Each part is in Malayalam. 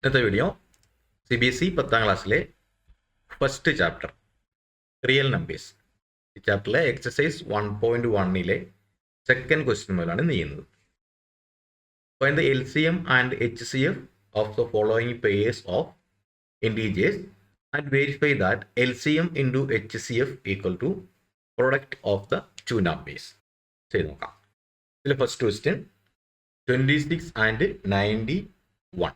ഇന്നത്തെ വീഡിയോ CBSE 10ാം ക്ലാസ്സിലെ ഫസ്റ്റ് ചാപ്റ്റർ റിയൽ നമ്പേഴ്സ് ഈ ചാപ്റ്ററിലെ എക്സസൈസ് 1.1ലെ സെക്കൻഡ് ക്വസ്റ്റ്യൻ മുതലാണ് നീങ്ങുന്നത്. Find the LCM and HCF of the following pairs of integers and verify that LCM into HCF equal to product of the two numbers. ചെയ്ത് നോക്കാം. ഇതിലെ ഫസ്റ്റ് ക്വസ്റ്റ്യൻ 26 and 91.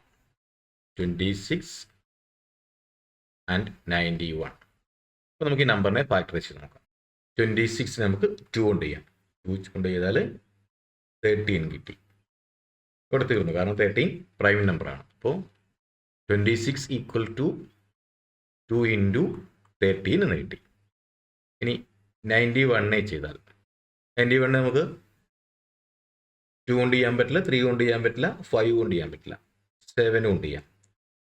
26 and 91. അപ്പോൾ നമുക്ക് ഈ നമ്പറിനെ ഫാക്ടറൈസ് ചെയ്ത് നോക്കാം. 26 നമുക്ക് 2 കൊണ്ട് ചെയ്യാം. 2 കൊണ്ട് ചെയ്താൽ 13 കിട്ടി. ഇവിടെ തീർന്നു, കാരണം 13 പ്രൈം നമ്പറാണ്. അപ്പോൾ 26 ഈക്വൽ ടു 2 ഇൻറ്റു 13 എന്ന് കിട്ടി. ഇനി 91 ചെയ്താൽ 91 നമുക്ക് 2 കൊണ്ട് ചെയ്യാൻ പറ്റില്ല, 3 കൊണ്ട് ചെയ്യാൻ പറ്റില്ല, 5 കൊണ്ട് ചെയ്യാൻ പറ്റില്ല, 7 കൊണ്ട് ചെയ്യാം.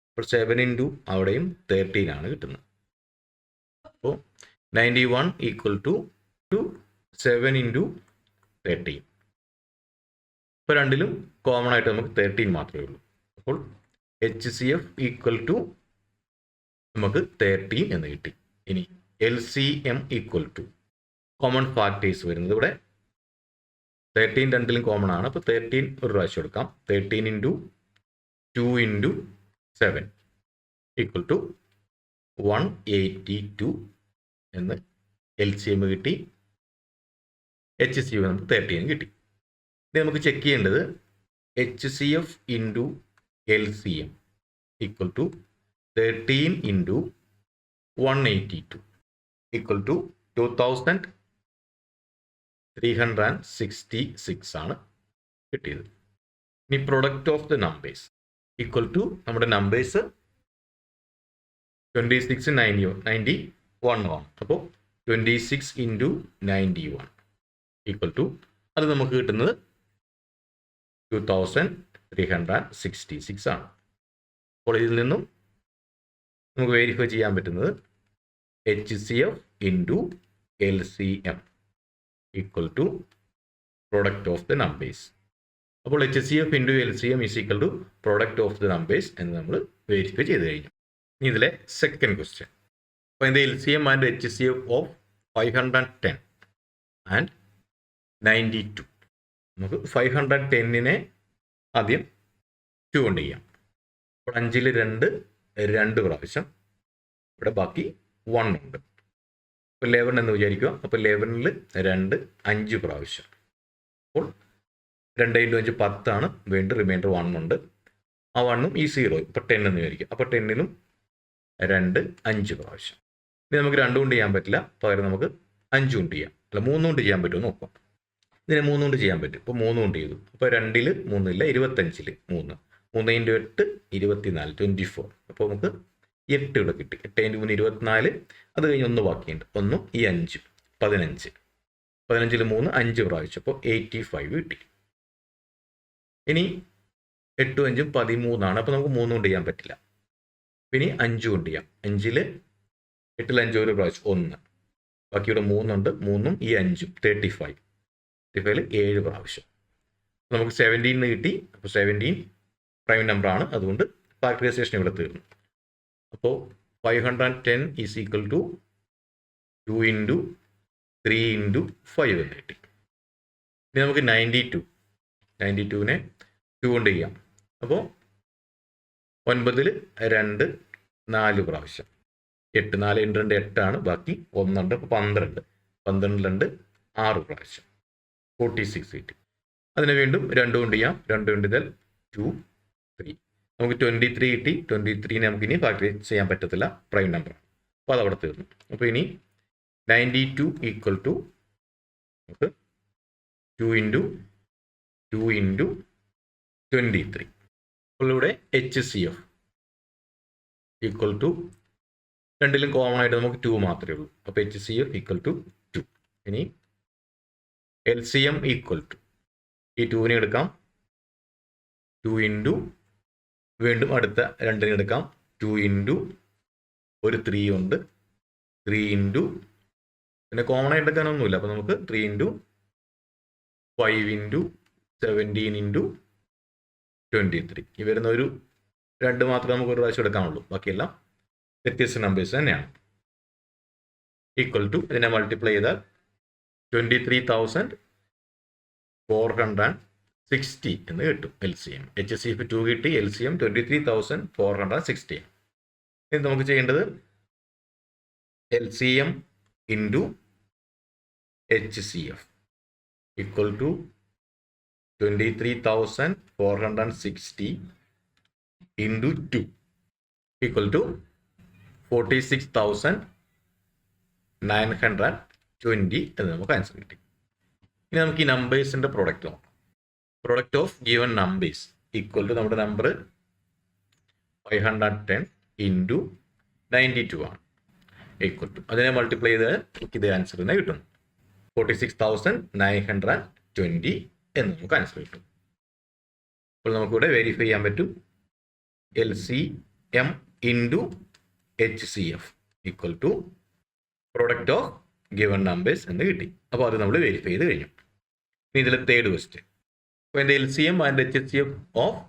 അപ്പോൾ 7 ഇൻറ്റു അവിടെയും 13 ആണ് കിട്ടുന്നത്. അപ്പോൾ 91 ഈക്വൽ ടു 7 ഇൻറ്റു 13. ഇപ്പോൾ രണ്ടിലും കോമൺ ആയിട്ട് നമുക്ക് 13 മാത്രമേ ഉള്ളൂ. അപ്പോൾ HCF ഈക്വൽ ടു നമുക്ക് 13 എന്ന് കിട്ടി. ഇനി LCM equal to common factors വരുന്നത് ഇവിടെ 13 രണ്ടിലും കോമൺ ആണ്. അപ്പോൾ 13 ഒരു പ്രാവശ്യം എടുക്കാം. 13 ഇൻറ്റു 2 ഇൻറ്റു 7 ഈക്വൽ ടു 182 എന്ന് LCM കിട്ടി. HCF നമുക്ക് 13 കിട്ടി. ഇനി നമുക്ക് ചെക്ക് ചെയ്യേണ്ടത് HCF into LCM equal to 13 into 182 equal to 2366 ആണ് കിട്ടിയത്. ഇനി product of the numbers equal to നമ്മുടെ നമ്പേഴ്സ് 26 91 ആണ്. അപ്പോൾ 26 ഇൻറ്റു 91 ഈക്വൽ ടു അത് നമുക്ക് കിട്ടുന്നത് 2366 ആണ്. അപ്പോൾ ഇതിൽ നിന്നും നമുക്ക് വെരിഫൈ ചെയ്യാൻ പറ്റുന്നത് HCF into LCM equal to product of the numbers. അപ്പോൾ HCF into LCM is equal to product of the numbers എന്ന് നമ്മൾ വെരിഫൈ ചെയ്ത് കഴിഞ്ഞു. ഇനി ഇതിലെ സെക്കൻഡ് ക്വസ്റ്റ്യൻ. അപ്പോൾ ഇതിൻ്റെ LCM and HCF of 510 and 92. നമുക്ക് 510നെ ആദ്യം 2 കൊണ്ട് ചെയ്യാം. അപ്പോൾ 5ൽ 2 പ്രാവശ്യം, ഇവിടെ ബാക്കി 1 ഉണ്ട്. അപ്പോൾ 11 എന്ന് വിചാരിക്കുക. അപ്പോൾ 11ൽ 2 5 പ്രാവശ്യം. അപ്പോൾ 2 ഇൻറ്റു 5 10 ആണ്. വീണ്ടും റിമൈൻഡർ 1 ഉണ്ട്. ആ 1ഉം ഈ 0 ഇപ്പോൾ 10 എന്ന് വിചാരിക്കുക. അപ്പോൾ 10ലും 2 5 പ്രാവശ്യം. ഇനി നമുക്ക് 2 കൊണ്ട് ചെയ്യാൻ പറ്റില്ല, പകരം നമുക്ക് 5 കൊണ്ട് ചെയ്യാം. അല്ല 3 കൊണ്ട് ചെയ്യാൻ പറ്റുമോ നോക്കാം. ഇതിനെ 3 കൊണ്ട് ചെയ്യാൻ പറ്റും. ഇപ്പോൾ 3 കൊണ്ട് ചെയ്തു. അപ്പോൾ 2ൽ 3 ഇല്ല, 25ൽ 3. 3 ഇൻറ്റു 8 24, 24. അപ്പോൾ നമുക്ക് 8 ഇവിടെ കിട്ടി. 8 ഇൻറ്റു 3 24. അത് കഴിഞ്ഞ് 1 ബാക്കിയുണ്ട്. 1 ഈ 5 15. 15ൽ 3 5 പ്രാവശ്യം. അപ്പോൾ 85 കിട്ടി. ഇനി 8 5 13 അപ്പോൾ നമുക്ക് 3 കൊണ്ട് ചെയ്യാൻ പറ്റില്ല. ഇനി 5 കൊണ്ട് ചെയ്യാം. 8ൽ 5 ഒരു പ്രാവശ്യം 1. ബാക്കി ഇവിടെ 3 ഉണ്ട്. 3ഉം ഈ 5ഉം 35. 35ൽ 7 പ്രാവശ്യം. നമുക്ക് 17 കിട്ടി. അപ്പോൾ 17 പ്രൈം നമ്പറാണ്. അതുകൊണ്ട് ഫാക്ടറൈസേഷൻ ഇവിടെ തീർന്നു. അപ്പോൾ 510 is equal to 2 into 3 into 5 എന്ന് കിട്ടി. ഇനി നമുക്ക് 92നെ 2 കൊണ്ട് ചെയ്യാം. അപ്പോൾ 9ൽ 2 4 പ്രാവശ്യം. 8 4 2 8 ആണ്. ബാക്കി 1 ഉണ്ട്. അപ്പോൾ 12. 12ൽ 2 6 പ്രാവശ്യം. 46 കിട്ടി. അതിനെ വീണ്ടും 2 കൊണ്ട് ചെയ്യാം. 2 കൊണ്ട് ചെയ്താൽ 2 3. നമുക്ക് 23 കിട്ടി. 23നെ നമുക്ക് ഇനി ഫാക്ടറൈസ് ചെയ്യാൻ പറ്റത്തില്ല, പ്രൈം നമ്പർ. അപ്പോൾ അതവിടെ തീർന്നു. അപ്പോൾ ഇനി 92 ഈക്വൽ ടു നമുക്ക് 2 ഇൻറ്റു 2 ഇൻറ്റു 23. അപ്പോൾ ഇവിടെ HCF ഈക്വൽ ടു രണ്ടിലും കോമൺ ആയിട്ട് നമുക്ക് 2 മാത്രമേ ഉള്ളൂ. അപ്പോൾ HCF ഈക്വൽ ടു 2. ഇനി LCM ഈക്വൽ ടു ഈ 2നെ എടുക്കാം. 2 ഇൻറ്റു വീണ്ടും അടുത്ത 2നെ എടുക്കാം. 2 ഇൻറ്റു ഒരു 3 ഉണ്ട്. 3 ഇൻറ്റു പിന്നെ കോമൺ ആയിട്ട് എടുക്കാനൊന്നുമില്ല. അപ്പോൾ നമുക്ക് 3 ഇൻറ്റു 5 ഇൻറ്റു 17 ഇൻറ്റു 23. ഈ വരുന്ന ഒരു 2 മാത്രമേ നമുക്ക് ഒരു പ്രാവശ്യം എടുക്കാനുള്ളൂ, ബാക്കിയെല്ലാം വ്യത്യസ്ത നമ്പേഴ്സ് തന്നെയാണ്. ഈക്വൽ ടു ഇതിനെ മൾട്ടിപ്ലൈ ചെയ്താൽ 23,460 എന്ന് കിട്ടും LCM. HCF 2 കിട്ടി, LCM 23,460. ഇനി നമുക്ക് ചെയ്യേണ്ടത് LCM into HCF equal to 23,460 into 2 equal to 46,920 എന്ന് നമുക്ക് ആൻസർ കിട്ടി. ഇനി നമുക്ക് ഈ നമ്പേഴ്സിൻ്റെ പ്രൊഡക്റ്റ് നോക്കാം. Product of given numbers equal to നമ്മുടെ നമ്പർ 510 ഇൻറ്റു 92 ആണ്. ഈക്വൽ ടു അതിനെ മൾട്ടിപ്ലൈ ചെയ്താൽ നമുക്ക് ഇത് ആൻസർ തന്നെ കിട്ടും. 46,920 എന്ന് നമുക്ക് ആൻസർ കിട്ടും. അപ്പോൾ നമുക്കിവിടെ വെരിഫൈ ചെയ്യാൻ പറ്റും LCM into HCF equal to product of given numbers എന്ന് കിട്ടി. അപ്പോൾ അത് നമ്മൾ വെരിഫൈ ചെയ്ത് കഴിഞ്ഞു. ഇനി ഇതിൽ തേർഡ് ക്വസ്റ്റ്യൻ. അപ്പോൾ എൻ്റെ LCM and HCF of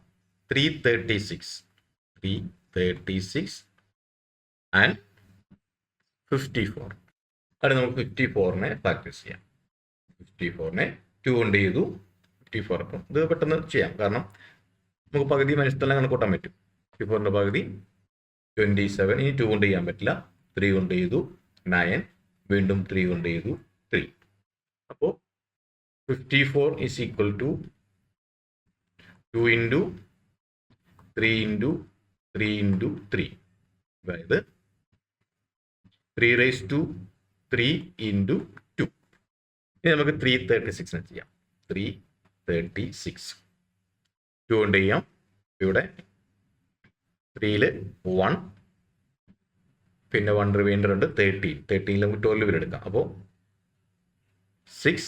336 and 54. അത് നമുക്ക് 54നെ പ്രാക്ടീസ് ചെയ്യാം. 54നെ 2 കൊണ്ട് ചെയ്തു. 54 അപ്പം ഇത് പെട്ടെന്ന് ചെയ്യാം, കാരണം നമുക്ക് പകുതി മനസ്സിലെല്ലാം കണക്കൂട്ടാൻ പറ്റും. 54ൻ്റെ പകുതി 27. ഇനി 2 കൊണ്ട് ചെയ്യാൻ പറ്റില്ല. 3 കൊണ്ട് ചെയ്തു 9. വീണ്ടും 3 കൊണ്ട് ചെയ്തു 3. അപ്പോൾ 54 is equal to 2 into 3 into 3 into 3, അതായത് 3 raised to 3 ഇൻറ്റു 2. ഇനി നമുക്ക് 336 ചെയ്യാം. 336 2 കൊണ്ട് ചെയ്യാം. ഇവിടെ 3ൽ 1, പിന്നെ 1 റിമൈൻഡർ ഉണ്ട് 13 നമുക്ക് 12 എടുക്കാം. അപ്പോൾ 6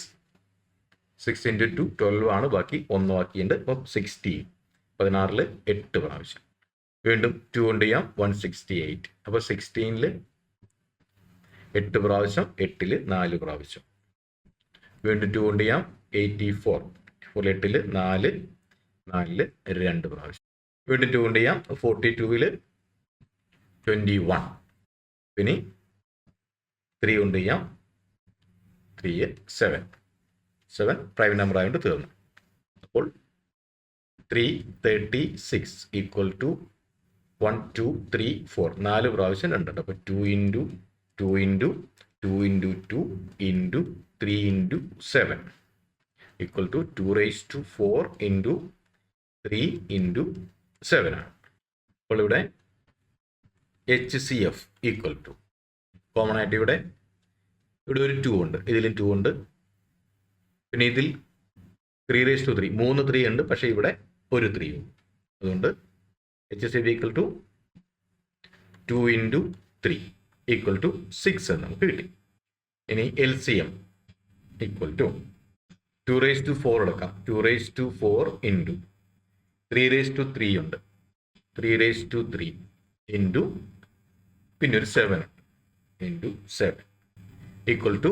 ഇൻറ്റു 2 12 ആണ്, ബാക്കി 1 ബാക്കിയുണ്ട്. അപ്പോൾ 16. 16ൽ 8 പ്രാവശ്യം. വീണ്ടും 2 കൊണ്ട് ചെയ്യാം 168. അപ്പോൾ 16ൽ 8 പ്രാവശ്യം, 8ൽ 4 പ്രാവശ്യം. വീണ്ടും 2 കൊണ്ട് ചെയ്യാം 84. 8ൽ 4, 4ൽ 2 പ്രാവശ്യം. വീണ്ടും 2 കൊണ്ട് ചെയ്യാം 42ൽ 21. പിന്നെ 3 കൊണ്ട് ചെയ്യാം 3 7 പ്രൈവറ്റ് നമ്പർ ആയതുകൊണ്ട് തീർന്നു. അപ്പോൾ 336 ഈക്വൽ ടു 1 2 3 4 4 പ്രാവശ്യം 2 ഉണ്ട്. അപ്പോൾ 2 into 2 into 2 into 2 into 3 into 7 equal to 2 raised to 4 into 3 into 7 ആണ്. അപ്പോൾ ഇവിടെ HCF ഈക്വൽ ടു കോമൺ ആയിട്ട് ഇവിടെ ഒരു 2 ഉണ്ട്, ഇതിലും 2 ഉണ്ട്, പിന്നെ ഇതിൽ 3 raised to 3 3 3 ഉണ്ട്, പക്ഷേ ഇവിടെ ഒരു 3 ഉണ്ട്. അതുകൊണ്ട് HCF equal to 2 into 3 equal to 6 എന്ന് നമുക്ക് കിട്ടി. ഇനി LCM equal to 2 raised to 4 എടുക്കാം. 2 raised to 4 into 3 raised to 3 ഉണ്ട്, 3 raised to 3 ഇൻറ്റു പിന്നെ ഒരു 7 ഇൻറ്റു 7 ഈക്വൽ ടു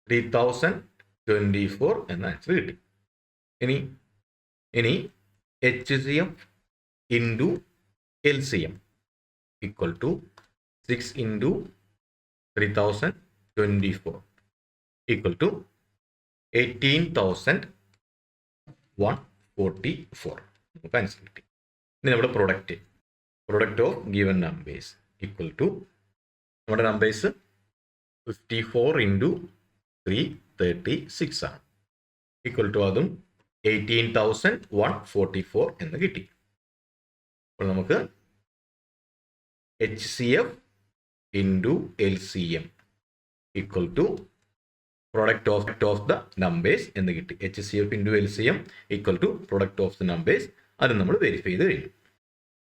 3024 എന്ന ആൻസർ കിട്ടി. ഇനി HCF into LCM equal to 6 into 3024 equal to 18,144 നമുക്ക് ആൻസർ കിട്ടി. ഇനി നമ്മുടെ product of given numbers equal to നമ്മുടെ നമ്പേഴ്സ് 54 ഇൻറ്റു 336 ആണ്. ഈക്വൽ ടു അതും 18,144 എന്ന് കിട്ടി. അപ്പോൾ നമുക്ക് HCF into LCM equal to product of the numbers എന്ന് കിട്ടി. HCF into LCM equal to product of the numbers. അത് നമ്മൾ വെരിഫൈ ചെയ്ത് കഴിഞ്ഞു.